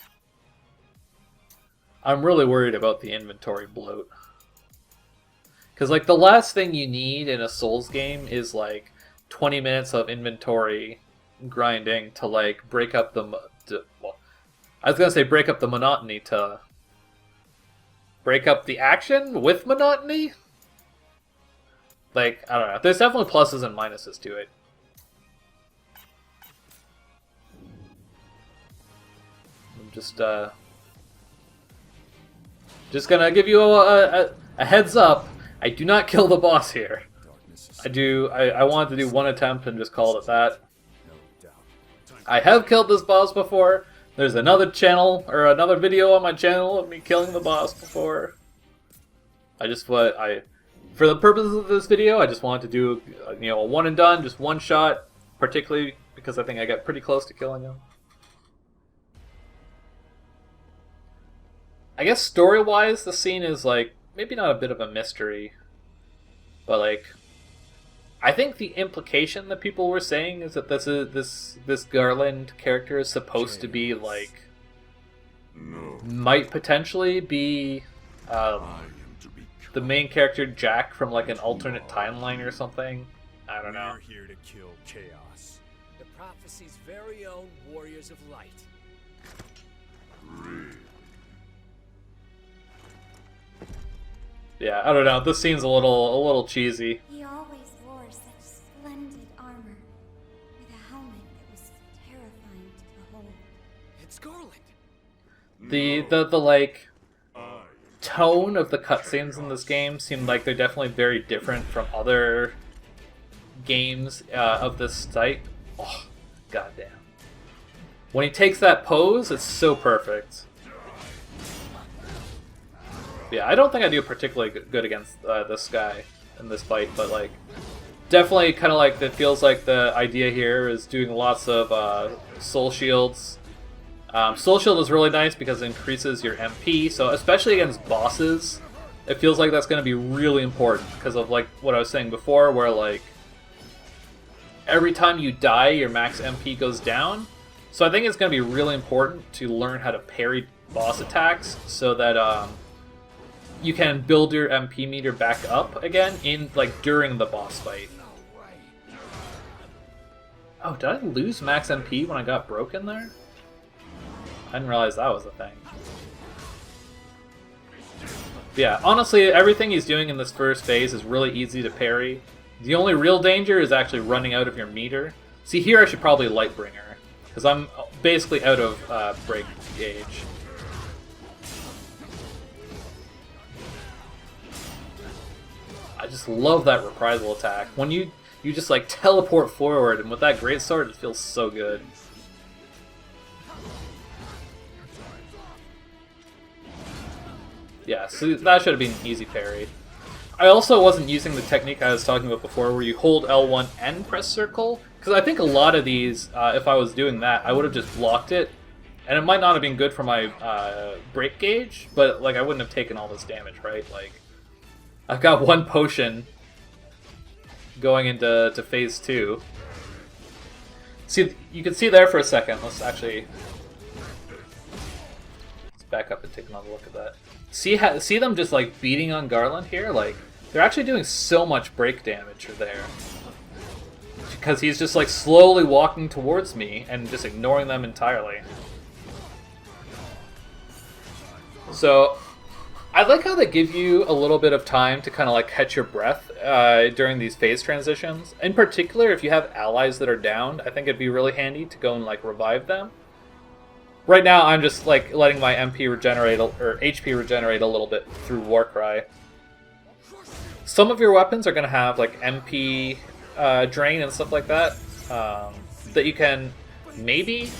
I'm really worried about the inventory bloat. Because like the last thing you need in a Souls game is like 20 minutes of inventory grinding to like break up the, well, I was gonna say break up the monotony to break up the action with monotony? Like, I don't know. There's definitely pluses and minuses to it. I'm just gonna give you a heads up. I do not kill the boss here. I wanted to do one attempt and just call it that. I have killed this boss before. There's another channel, or another video on my channel of me killing the boss before. For the purposes of this video, I just wanted to do, a one and done, just one shot, particularly because I think I got pretty close to killing him. I guess story-wise, the scene is, like, maybe not a bit of a mystery, but, like, I think the implication that people were saying is that this Garland character is supposed to be like might potentially be the main character Jack from like an alternate timeline or something. I don't know. We're here to kill chaos. The prophecy's very own warriors of light. Yeah, I don't know. This scene's a little cheesy. He always wore such splendid armor, with a helmet that was terrifying to behold. It's Garland. The like tone of the cutscenes in this game seem like they're definitely very different from other games of this type. Oh, goddamn! When he takes that pose, it's so perfect. Yeah, I don't think I do particularly good against this guy in this fight, but like, definitely kind of like it feels like the idea here is doing lots of soul shields. Soul shield is really nice because it increases your MP, so especially against bosses, it feels like that's going to be really important because of like what I was saying before, where like every time you die, your max MP goes down. So I think it's going to be really important to learn how to parry boss attacks so that you can build your MP meter back up again in like during the boss fight. Oh, did I lose max MP when I got broken there? I didn't realize that was a thing. Yeah, honestly, everything he's doing in this first phase is really easy to parry. The only real danger is actually running out of your meter. See, here I should probably Lightbringer, because I'm basically out of break gauge. I just love that reprisal attack. When you just like teleport forward, and with that greatsword, it feels so good. Yeah, so that should have been an easy parry. I also wasn't using the technique I was talking about before, where you hold L1 and press circle, because I think a lot of these, if I was doing that, I would have just blocked it, and it might not have been good for my break gauge, but like I wouldn't have taken all this damage, right? Like, I've got one potion going into phase 2. See, you can see there for a second. Let's back up and take another look at that. See them just like beating on Garland here? Like, they're actually doing so much break damage there. Because he's just like slowly walking towards me and just ignoring them entirely. So, I like how they give you a little bit of time to kind of like catch your breath during these phase transitions. In particular, if you have allies that are downed, I think it'd be really handy to go and like revive them. Right now, I'm just like letting my MP regenerate or HP regenerate a little bit through Warcry. Some of your weapons are going to have like MP drain and stuff like that that you can maybe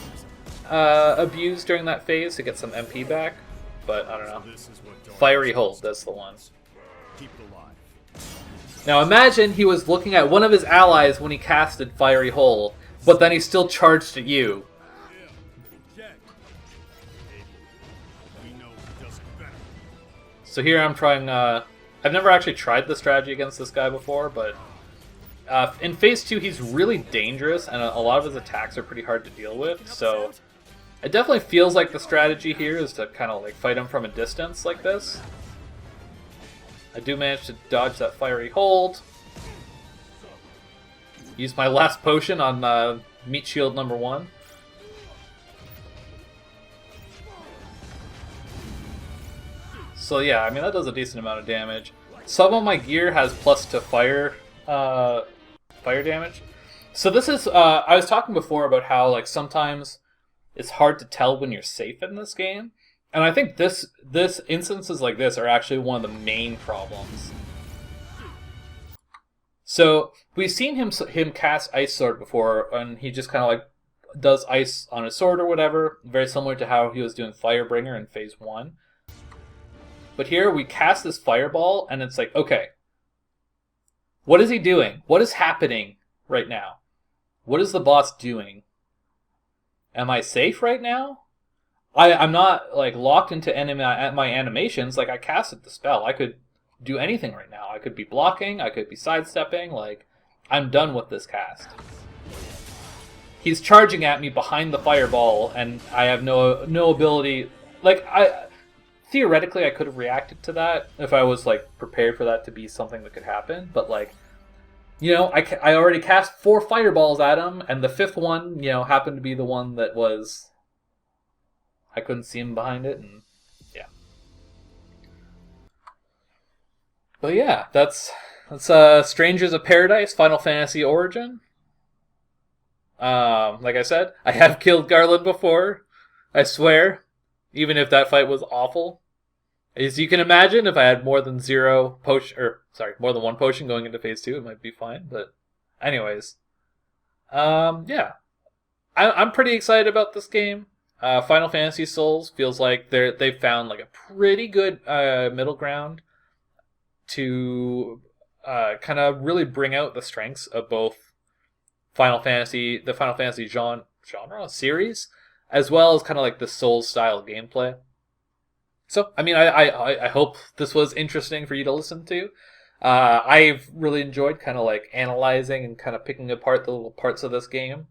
abuse during that phase to get some MP back. But I don't know. Fiery Hold, that's the one. Now imagine he was looking at one of his allies when he casted Fiery Hold, but then he still charged at you. So here I'm trying, I've never actually tried the strategy against this guy before, but in Phase 2 he's really dangerous and a lot of his attacks are pretty hard to deal with, so it definitely feels like the strategy here is to kind of like fight him from a distance like this. I do manage to dodge that Fiery Hold. Use my last potion on Meat Shield number 1. So yeah, I mean that does a decent amount of damage. Some of my gear has plus to fire damage. So this is I was talking before about how like sometimes it's hard to tell when you're safe in this game, and I think this instances like this are actually one of the main problems. So we've seen him cast Ice Sword before, and he just kind of like does ice on his sword or whatever, very similar to how he was doing Firebringer in Phase 1. But here we cast this fireball, and it's like, okay, what is he doing? What is happening right now? What is the boss doing? Am I safe right now? I'm not like locked into my animations. Like I casted the spell. I could do anything right now. I could be blocking. I could be sidestepping. Like I'm done with this cast. He's charging at me behind the fireball, and I have no ability. Like theoretically I could have reacted to that if I was like prepared for that to be something that could happen. But like, you know, I already cast 4 fireballs at him, and the 5th one, you know, happened to be the one that was, I couldn't see him behind it, and yeah. But yeah, that's Strangers of Paradise Final Fantasy Origin. Like I said, I have killed Garland before. I swear, even if that fight was awful. As you can imagine, if I had more than more than 1 potion going into phase 2, it might be fine. But, anyways, yeah, I'm pretty excited about this game. Final Fantasy Souls feels like they've found like a pretty good middle ground to kind of really bring out the strengths of both the Final Fantasy genre series, as well as kind of like the Souls style gameplay. So, I mean, I hope this was interesting for you to listen to. I've really enjoyed kind of like analyzing and kind of picking apart the little parts of this game.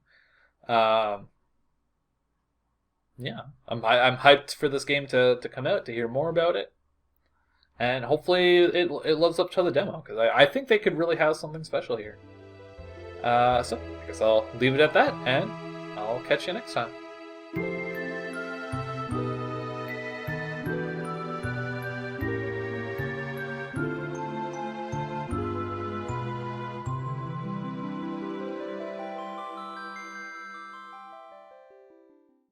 Yeah, I'm hyped for this game to come out, to hear more about it, and hopefully it lives up to the demo, because I think they could really have something special here. So I guess I'll leave it at that, and I'll catch you next time.